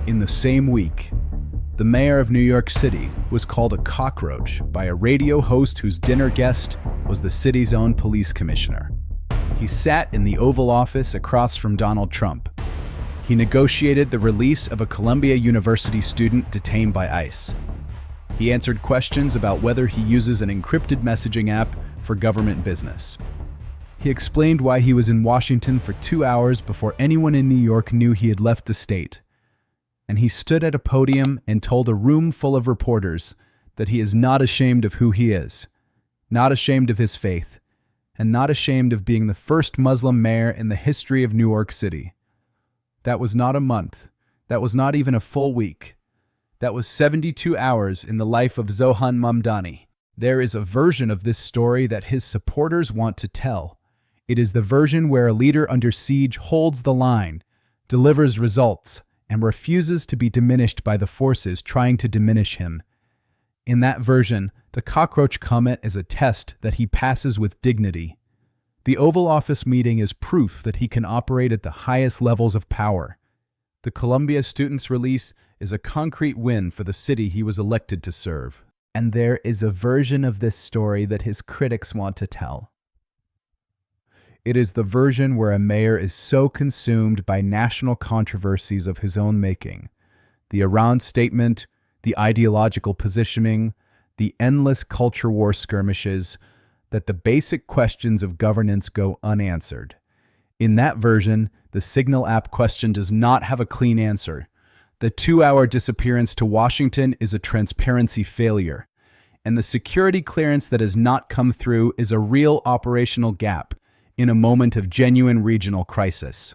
In the same week, the mayor of New York City was called a cockroach by a radio host whose dinner guest was the city's own police commissioner. He sat in the Oval Office across from Donald Trump. He negotiated the release of a Columbia University student detained by ICE. He answered questions about whether he uses an encrypted messaging app for government business. He explained why he was in Washington for 2 hours before anyone in New York knew he had left the state. And he stood at a podium and told a room full of reporters that he is not ashamed of who he is, not ashamed of his faith, and not ashamed of being the first Muslim mayor in the history of New York City. That was not a month. That was not even a full week. That was 72 hours in the life of Zohran Mamdani. There is a version of this story that his supporters want to tell. It is the version where a leader under siege holds the line, delivers results, and refuses to be diminished by the forces trying to diminish him. In that version, the cockroach comment is a test that he passes with dignity. The Oval Office meeting is proof that he can operate at the highest levels of power. The Columbia student's release is a concrete win for the city he was elected to serve. And there is a version of this story that his critics want to tell. It is the version where a mayor is so consumed by national controversies of his own making, the Iran statement, the ideological positioning, the endless culture war skirmishes, that the basic questions of governance go unanswered. In that version, the Signal app question does not have a clean answer. The 2-hour disappearance to Washington is a transparency failure, and the security clearance that has not come through is a real operational gap in a moment of genuine regional crisis.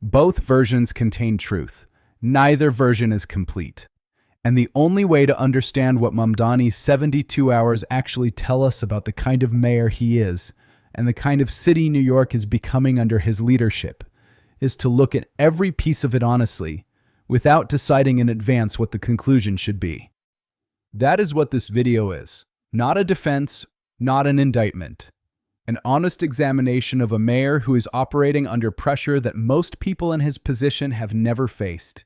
Both versions contain truth. Neither version is complete. And the only way to understand what Mamdani's 72 hours actually tell us about the kind of mayor he is and the kind of city New York is becoming under his leadership is to look at every piece of it honestly, without deciding in advance what the conclusion should be. That is what this video is. Not a defense, not an indictment. An honest examination of a mayor who is operating under pressure that most people in his position have never faced,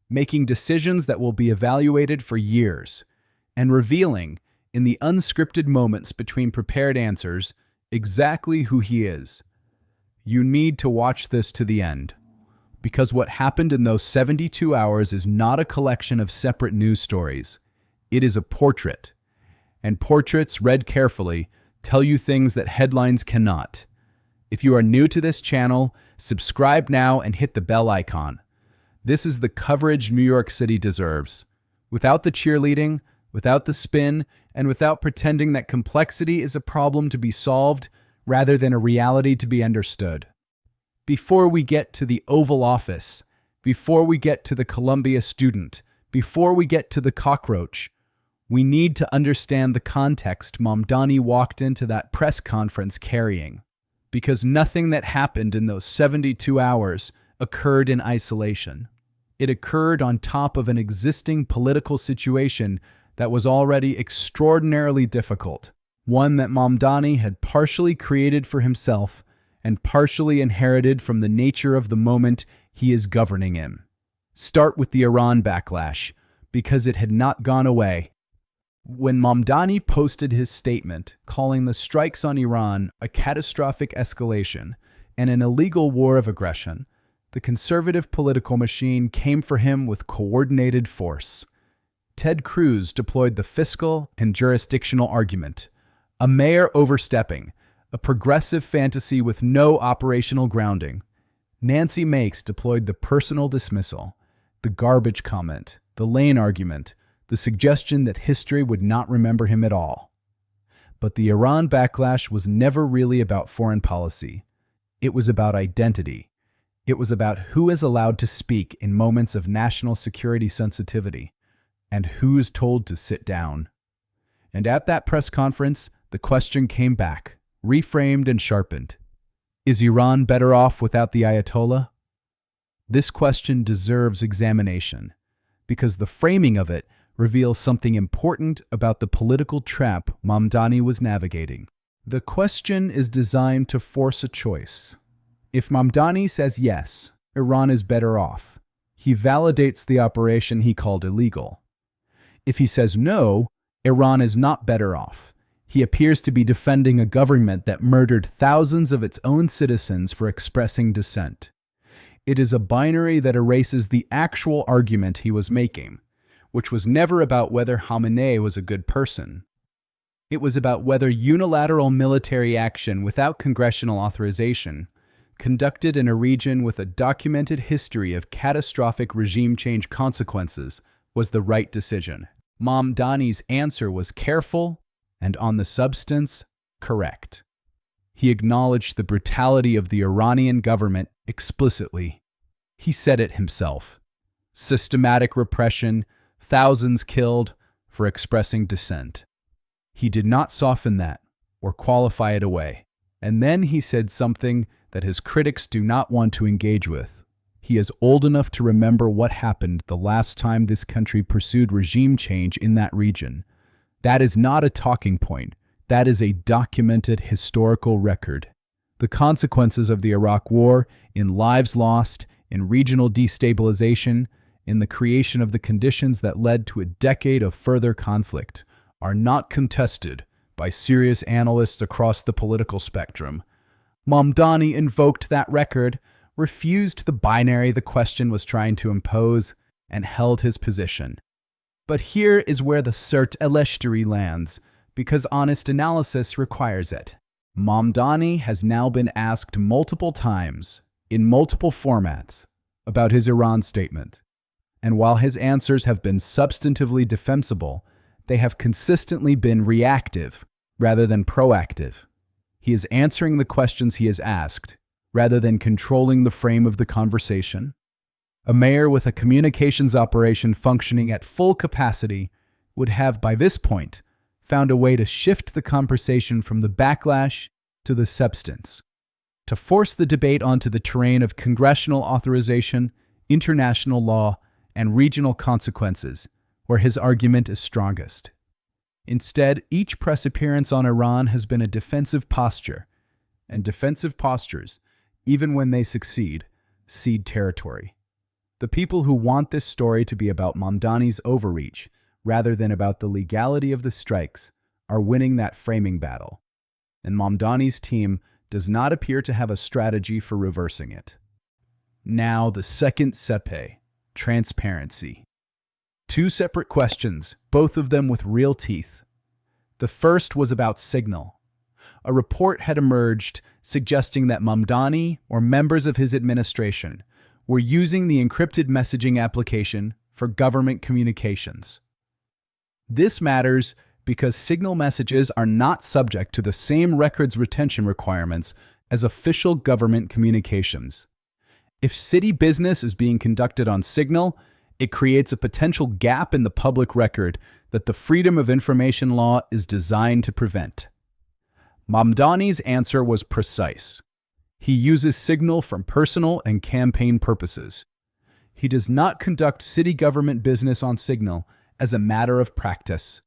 making decisions that will be evaluated for years, and revealing, in the unscripted moments between prepared answers, exactly who he is. You need to watch this to the end, because what happened in those 72 hours is not a collection of separate news stories. It is a portrait, and portraits, read carefully, tell you things that headlines cannot. If you are new to this channel, subscribe now and hit the bell icon. This is the coverage New York City deserves. Without the cheerleading, without the spin, and without pretending that complexity is a problem to be solved rather than a reality to be understood. Before we get to the Oval Office, before we get to the Columbia student, before we get to the cockroach, we need to understand the context Mamdani walked into that press conference carrying, because nothing that happened in those 72 hours occurred in isolation. It occurred on top of an existing political situation that was already extraordinarily difficult, one that Mamdani had partially created for himself and partially inherited from the nature of the moment he is governing in. Start with the Iran backlash, because it had not gone away. When Mamdani posted his statement calling the strikes on Iran a catastrophic escalation and an illegal war of aggression, the conservative political machine came for him with coordinated force. Ted Cruz deployed the fiscal and jurisdictional argument, a mayor overstepping, a progressive fantasy with no operational grounding. Nancy Mace deployed the personal dismissal, the garbage comment, the lane argument, the suggestion that history would not remember him at all. But the Iran backlash was never really about foreign policy. It was about identity. It was about who is allowed to speak in moments of national security sensitivity, and who is told to sit down. And at that press conference, the question came back, reframed and sharpened. Is Iran better off without the Ayatollah? This question deserves examination, because the framing of it reveals something important about the political trap Mamdani was navigating. The question is designed to force a choice. If Mamdani says yes, Iran is better off, he validates the operation he called illegal. If he says no, Iran is not better off. He appears to be defending a government that murdered thousands of its own citizens for expressing dissent. It is a binary that erases the actual argument he was making, which was never about whether Khamenei was a good person. It was about whether unilateral military action without congressional authorization, conducted in a region with a documented history of catastrophic regime change consequences, was the right decision. Mamdani's answer was careful and, on the substance, correct. He acknowledged the brutality of the Iranian government explicitly. He said it himself. Systematic repression, thousands killed for expressing dissent. He did not soften that or qualify it away. And then he said something that his critics do not want to engage with. He is old enough to remember what happened the last time this country pursued regime change in that region. That is not a talking point. That is a documented historical record. The consequences of the Iraq War in lives lost, in regional destabilization, in the creation of the conditions that led to a decade of further conflict, are not contested by serious analysts across the political spectrum. Mamdani invoked that record, refused the binary the question was trying to impose, and held his position. But here is where the cert elementary lands, because honest analysis requires it. Mamdani has now been asked multiple times, in multiple formats, about his Iran statement. And while his answers have been substantively defensible, they have consistently been reactive rather than proactive. He is answering the questions he is asked, rather than controlling the frame of the conversation. A mayor with a communications operation functioning at full capacity would have, by this point, found a way to shift the conversation from the backlash to the substance, to force the debate onto the terrain of congressional authorization, international law, and regional consequences, where his argument is strongest. Instead, each press appearance on Iran has been a defensive posture, and defensive postures, even when they succeed, cede territory. The people who want this story to be about Mamdani's overreach, rather than about the legality of the strikes, are winning that framing battle. And Mamdani's team does not appear to have a strategy for reversing it. Now, the second sepe, transparency. Two separate questions, both of them with real teeth. The first was about Signal. A report had emerged suggesting that Mamdani or members of his administration were using the encrypted messaging application for government communications. This matters because Signal messages are not subject to the same records retention requirements as official government communications. If city business is being conducted on Signal, it creates a potential gap in the public record that the Freedom of Information Law is designed to prevent. Mamdani's answer was precise. He uses Signal for personal and campaign purposes. He does not conduct city government business on Signal as a matter of practice.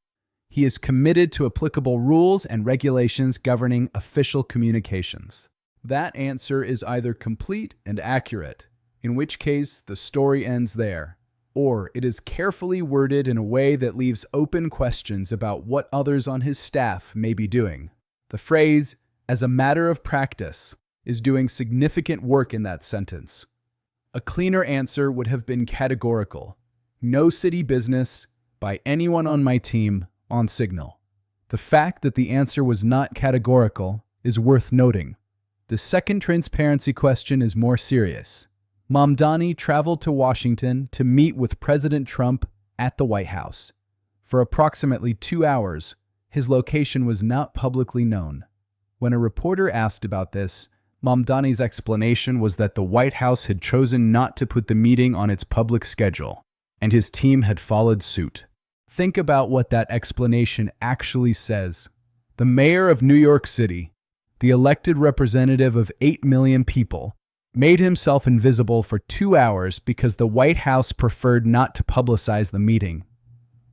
He is committed to applicable rules and regulations governing official communications. That answer is either complete and accurate, in which case the story ends there, or it is carefully worded in a way that leaves open questions about what others on his staff may be doing. The phrase, "as a matter of practice," is doing significant work in that sentence. A cleaner answer would have been categorical. No city business by anyone on my team on Signal. The fact that the answer was not categorical is worth noting. The second transparency question is more serious. Mamdani traveled to Washington to meet with President Trump at the White House. For approximately 2 hours, his location was not publicly known. When a reporter asked about this, Mamdani's explanation was that the White House had chosen not to put the meeting on its public schedule, and his team had followed suit. Think about what that explanation actually says. The mayor of New York City, the elected representative of 8 million people, made himself invisible for 2 hours because the White House preferred not to publicize the meeting.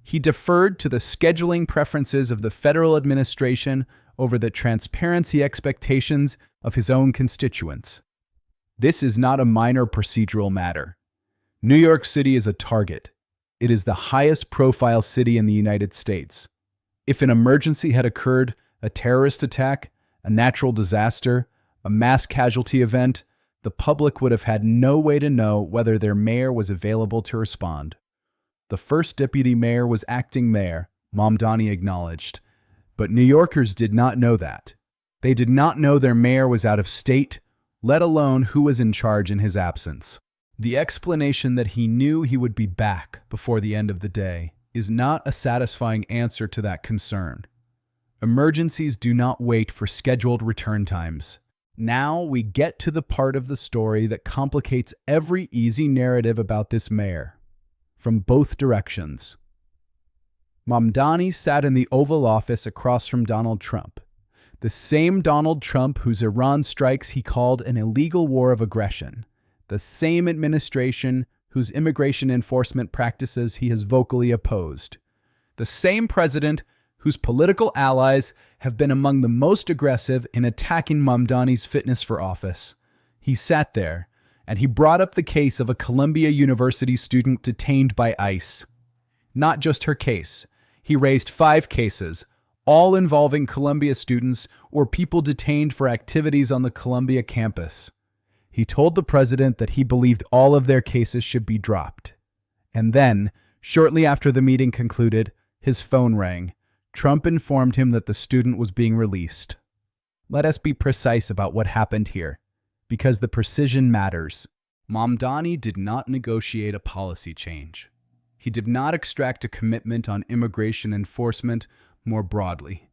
He deferred to the scheduling preferences of the federal administration over the transparency expectations of his own constituents. This is not a minor procedural matter. New York City is a target. It is the highest profile city in the United States. If an emergency had occurred, a terrorist attack, a natural disaster, a mass casualty event, the public would have had no way to know whether their mayor was available to respond. The first deputy mayor was acting mayor, Mamdani acknowledged. But New Yorkers did not know that. They did not know their mayor was out of state, let alone who was in charge in his absence. The explanation that he knew he would be back before the end of the day is not a satisfying answer to that concern. Emergencies do not wait for scheduled return times. Now we get to the part of the story that complicates every easy narrative about this mayor, from both directions. Mamdani sat in the Oval Office across from Donald Trump, the same Donald Trump whose Iran strikes he called an illegal war of aggression, the same administration whose immigration enforcement practices he has vocally opposed, the same president whose political allies have been among the most aggressive in attacking Mamdani's fitness for office. He sat there, and he brought up the case of a Columbia University student detained by ICE. Not just her case. He raised 5 cases, all involving Columbia students or people detained for activities on the Columbia campus. He told the president that he believed all of their cases should be dropped. And then, shortly after the meeting concluded, his phone rang. Trump informed him that the student was being released. Let us be precise about what happened here, because the precision matters. Mamdani did not negotiate a policy change. He did not extract a commitment on immigration enforcement more broadly.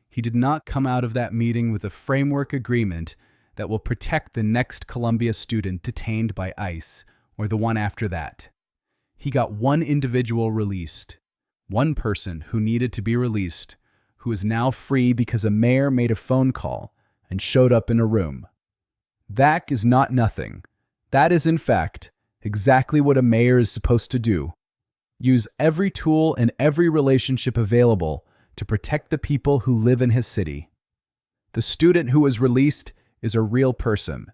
He did not come out of that meeting with a framework agreement that will protect the next Columbia student detained by ICE or the one after that. He got one individual released. One person who needed to be released, who is now free because a mayor made a phone call and showed up in a room. That is not nothing. That is, in fact, exactly what a mayor is supposed to do. Use every tool and every relationship available to protect the people who live in his city. The student who was released is a real person.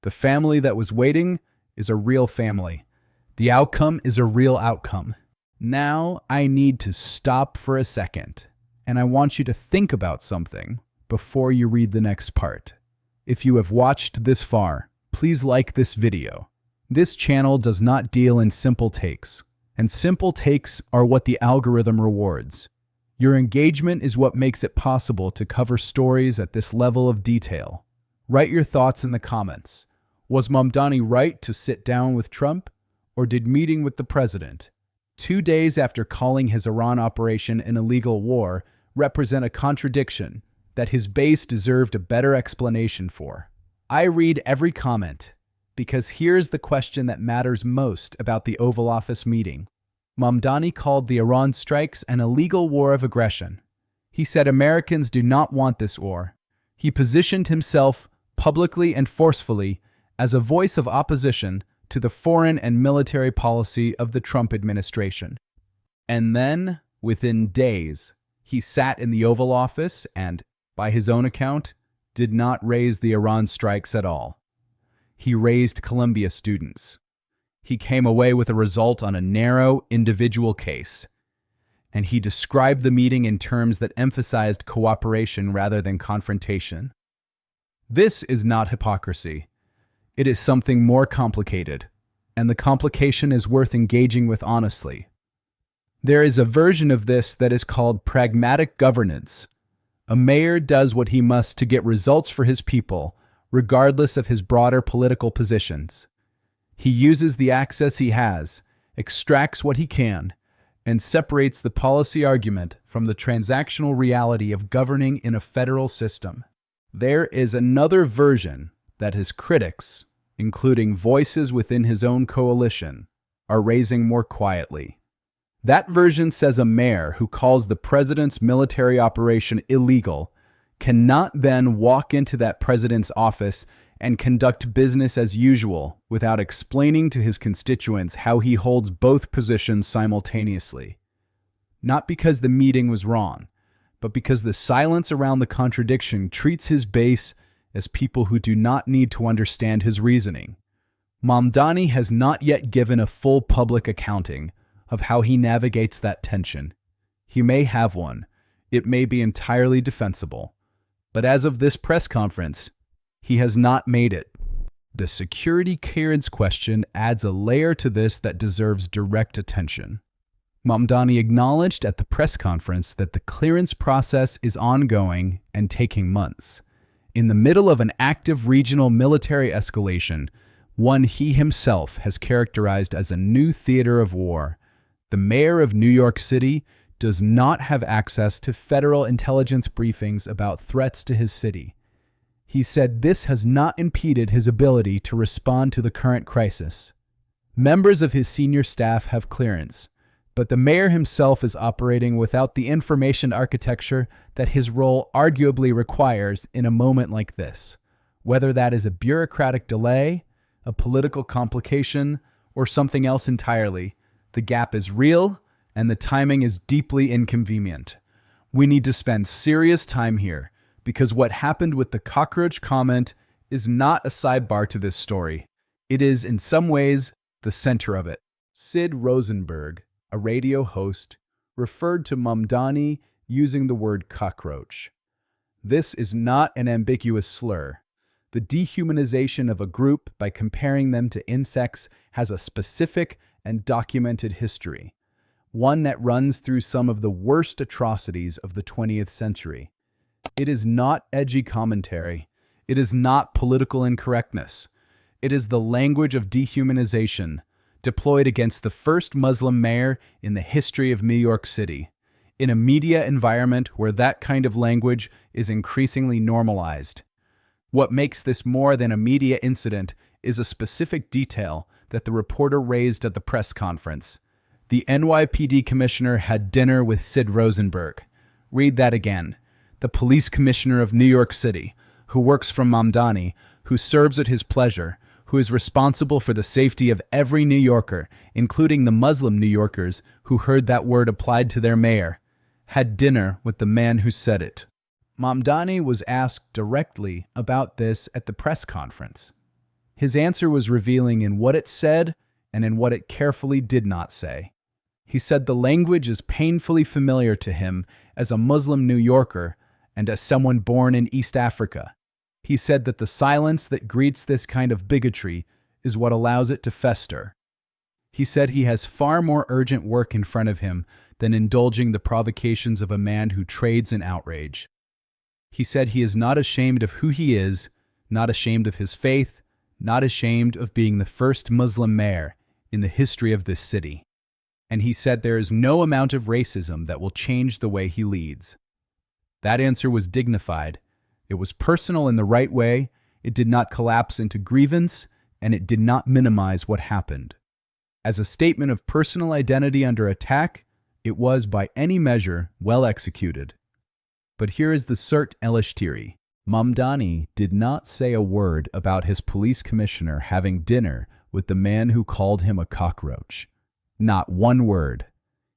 The family that was waiting is a real family. The outcome is a real outcome. Now I need to stop for a second, and I want you to think about something before you read the next part. If you have watched this far, please like this video. This channel does not deal in simple takes, and simple takes are what the algorithm rewards. Your engagement is what makes it possible to cover stories at this level of detail. Write your thoughts in the comments. Was Mamdani right to sit down with Trump, or did meeting with the president, 2 days after calling his Iran operation an illegal war, represent a contradiction that his base deserved a better explanation for? I read every comment, because here's the question that matters most about the Oval Office meeting. Mamdani called the Iran strikes an illegal war of aggression. He said Americans do not want this war. He positioned himself publicly and forcefully as a voice of opposition to the foreign and military policy of the Trump administration. And then, within days, he sat in the Oval Office and, by his own account, did not raise the Iran strikes at all. He raised Columbia students. He came away with a result on a narrow, individual case. And he described the meeting in terms that emphasized cooperation rather than confrontation. This is not hypocrisy. It is something more complicated, and the complication is worth engaging with honestly. There is a version of this that is called pragmatic governance. A mayor does what he must to get results for his people, regardless of his broader political positions. He uses the access he has, extracts what he can, and separates the policy argument from the transactional reality of governing in a federal system. There is another version that his critics, including voices within his own coalition, are raising more quietly. That version says a mayor who calls the president's military operation illegal cannot then walk into that president's office and conduct business as usual without explaining to his constituents how he holds both positions simultaneously. Not because the meeting was wrong, but because the silence around the contradiction treats his base as people who do not need to understand his reasoning. Mamdani has not yet given a full public accounting of how he navigates that tension. He may have one. It may be entirely defensible. But as of this press conference, he has not made it. The security clearance question adds a layer to this that deserves direct attention. Mamdani acknowledged at the press conference that the clearance process is ongoing and taking months. In the middle of an active regional military escalation, one he himself has characterized as a new theater of war, the mayor of New York City does not have access to federal intelligence briefings about threats to his city. He said this has not impeded his ability to respond to the current crisis. Members of his senior staff have clearance, but the mayor himself is operating without the information architecture that his role arguably requires in a moment like this, whether that is a bureaucratic delay, a political complication, or something else entirely. The gap is real, and the timing is deeply inconvenient. We need to spend serious time here, because what happened with the cockroach comment is not a sidebar to this story. It is, in some ways, the center of it. Sid Rosenberg, a radio host, referred to Mamdani using the word cockroach. This is not an ambiguous slur. The dehumanization of a group by comparing them to insects has a specific and documented history, one that runs through some of the worst atrocities of the 20th century. It is not edgy commentary. It is not political incorrectness. It is the language of dehumanization, deployed against the first Muslim mayor in the history of New York City, in a media environment where that kind of language is increasingly normalized. What makes this more than a media incident is a specific detail that the reporter raised at the press conference. The NYPD Commissioner had dinner with Sid Rosenberg. Read that again. The Police Commissioner of New York City, who works for Mamdani, who serves at his pleasure, who is responsible for the safety of every New Yorker, including the Muslim New Yorkers who heard that word applied to their mayor, had dinner with the man who said it. Mamdani was asked directly about this at the press conference. His answer was revealing in what it said and in what it carefully did not say. He said the language is painfully familiar to him as a Muslim New Yorker and as someone born in East Africa. He said that the silence that greets this kind of bigotry is what allows it to fester. He said he has far more urgent work in front of him than indulging the provocations of a man who trades in outrage. He said he is not ashamed of who he is, not ashamed of his faith, not ashamed of being the first Muslim mayor in the history of this city. And he said there is no amount of racism that will change the way he leads. That answer was dignified. It was personal in the right way, it did not collapse into grievance, and it did not minimize what happened. As a statement of personal identity under attack, it was by any measure well executed. But here is the cert elishtiri. Mamdani did not say a word about his police commissioner having dinner with the man who called him a cockroach. Not one word.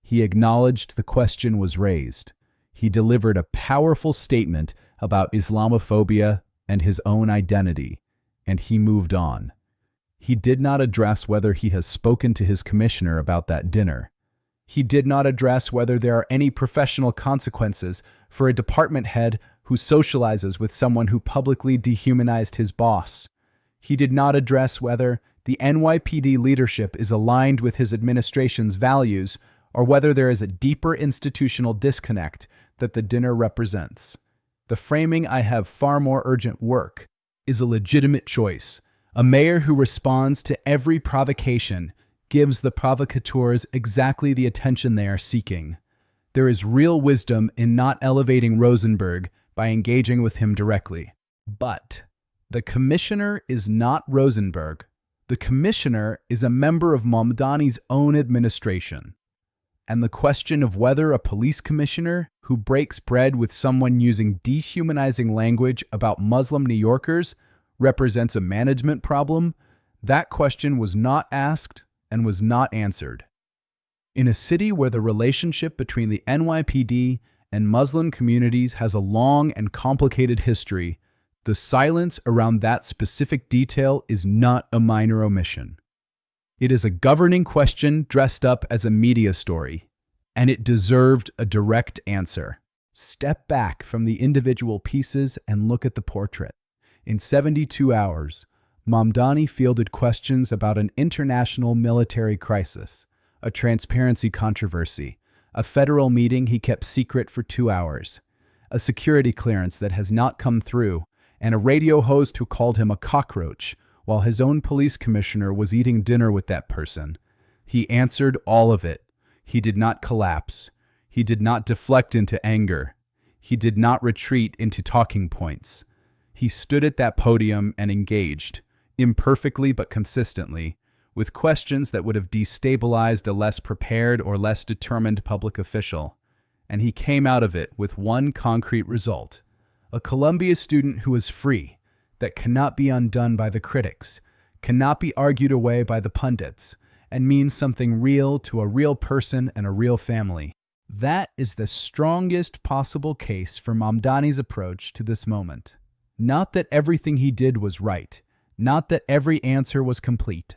He acknowledged the question was raised. He delivered a powerful statement about Islamophobia and his own identity, and he moved on. He did not address whether he has spoken to his commissioner about that dinner. He did not address whether there are any professional consequences for a department head who socializes with someone who publicly dehumanized his boss. He did not address whether the NYPD leadership is aligned with his administration's values or whether there is a deeper institutional disconnect that the dinner represents. The framing "I have far more urgent work" is a legitimate choice. A mayor who responds to every provocation gives the provocateurs exactly the attention they are seeking. There is real wisdom in not elevating Rosenberg by engaging with him directly. But the commissioner is not Rosenberg. The commissioner is a member of Mamdani's own administration. And the question of whether a police commissioner who breaks bread with someone using dehumanizing language about Muslim New Yorkers represents a management problem, that question was not asked and was not answered. In a city where the relationship between the NYPD and Muslim communities has a long and complicated history, The silence around that specific detail is not a minor omission. It is a governing question dressed up as a media story, and it deserved a direct answer. Step back from the individual pieces and look at the portrait. In 72 hours, Mamdani fielded questions about an international military crisis, a transparency controversy, a federal meeting he kept secret for 2 hours, a security clearance that has not come through, and a radio host who called him a cockroach while his own police commissioner was eating dinner with that person. He answered all of it. He did not collapse. He did not deflect into anger. He did not retreat into talking points. He stood at that podium and engaged, imperfectly but consistently, with questions that would have destabilized a less prepared or less determined public official. And he came out of it with one concrete result: a Columbia student who is free, that cannot be undone by the critics, cannot be argued away by the pundits, and means something real to a real person and a real family. That is the strongest possible case for Mamdani's approach to this moment. Not that everything he did was right, not that every answer was complete,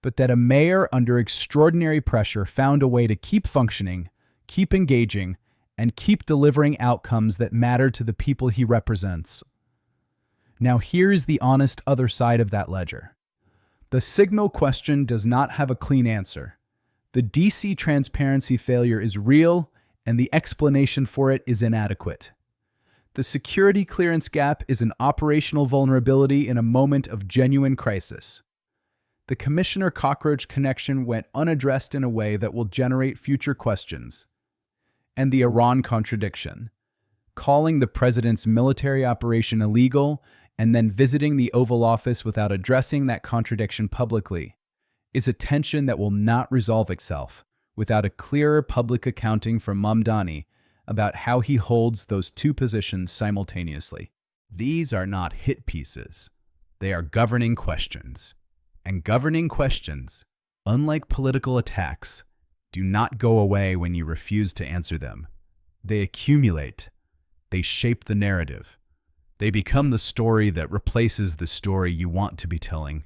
but that a mayor under extraordinary pressure found a way to keep functioning, keep engaging, and keep delivering outcomes that matter to the people he represents. Now here's the honest other side of that ledger. The signal question does not have a clean answer. The DC transparency failure is real, and the explanation for it is inadequate. The security clearance gap is an operational vulnerability in a moment of genuine crisis. The Commissioner Cockroach connection went unaddressed in a way that will generate future questions. And the Iran contradiction, calling the president's military operation illegal and then visiting the Oval Office without addressing that contradiction publicly, is a tension that will not resolve itself without a clearer public accounting from Mamdani about how he holds those two positions simultaneously. These are not hit pieces. They are governing questions. And governing questions, unlike political attacks, do not go away when you refuse to answer them. They accumulate. They shape the narrative. They become the story that replaces the story you want to be telling.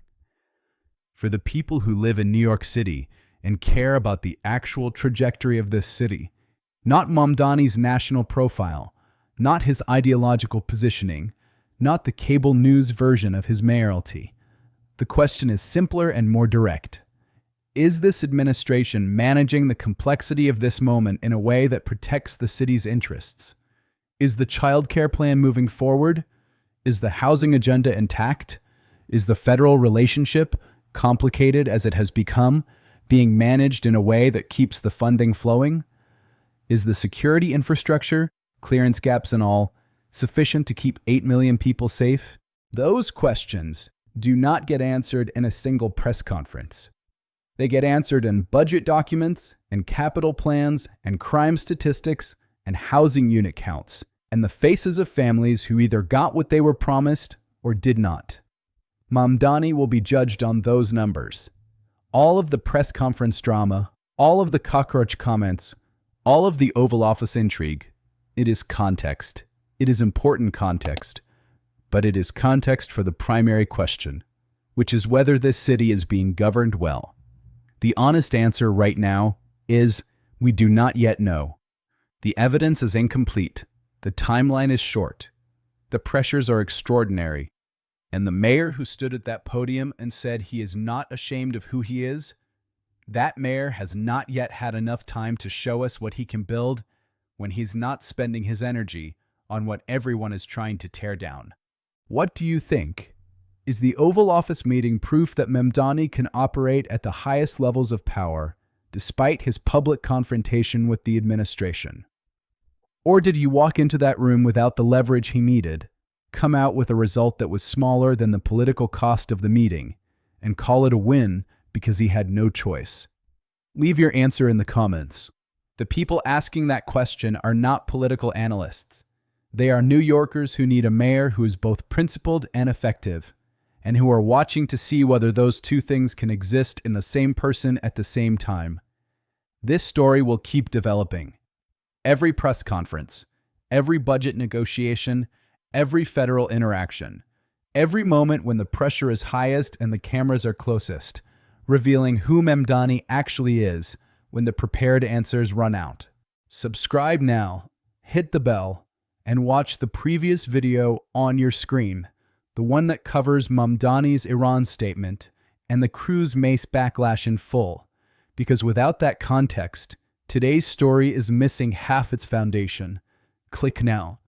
For the people who live in New York City and care about the actual trajectory of this city, not Mamdani's national profile, not his ideological positioning, not the cable news version of his mayoralty, the question is simpler and more direct. Is this administration managing the complexity of this moment in a way that protects the city's interests? Is the child care plan moving forward? Is the housing agenda intact? Is the federal relationship, complicated as it has become, being managed in a way that keeps the funding flowing? Is the security infrastructure, clearance gaps and all, sufficient to keep 8 million people safe? Those questions do not get answered in a single press conference. They get answered in budget documents, and capital plans, and crime statistics, and housing unit counts, and the faces of families who either got what they were promised or did not. Mamdani will be judged on those numbers. All of the press conference drama, all of the cockroach comments, all of the Oval Office intrigue, it is context. It is important context. But it is context for the primary question, which is whether this city is being governed well. The honest answer right now is we do not yet know. The evidence is incomplete. The timeline is short. The pressures are extraordinary. And the mayor who stood at that podium and said he is not ashamed of who he is, that mayor has not yet had enough time to show us what he can build when he's not spending his energy on what everyone is trying to tear down. What do you think? Is the Oval Office meeting proof that Mamdani can operate at the highest levels of power despite his public confrontation with the administration? Or did he walk into that room without the leverage he needed, come out with a result that was smaller than the political cost of the meeting, and call it a win because he had no choice? Leave your answer in the comments. The people asking that question are not political analysts. They are New Yorkers who need a mayor who is both principled and effective, and who are watching to see whether those two things can exist in the same person at the same time. This story will keep developing. Every press conference, every budget negotiation, every federal interaction, every moment when the pressure is highest and the cameras are closest, revealing who Mamdani actually is when the prepared answers run out. Subscribe now, hit the bell, and watch the previous video on your screen, the one that covers Mamdani's Iran statement and the crew's mace backlash in full, because without that context, today's story is missing half its foundation. Click now.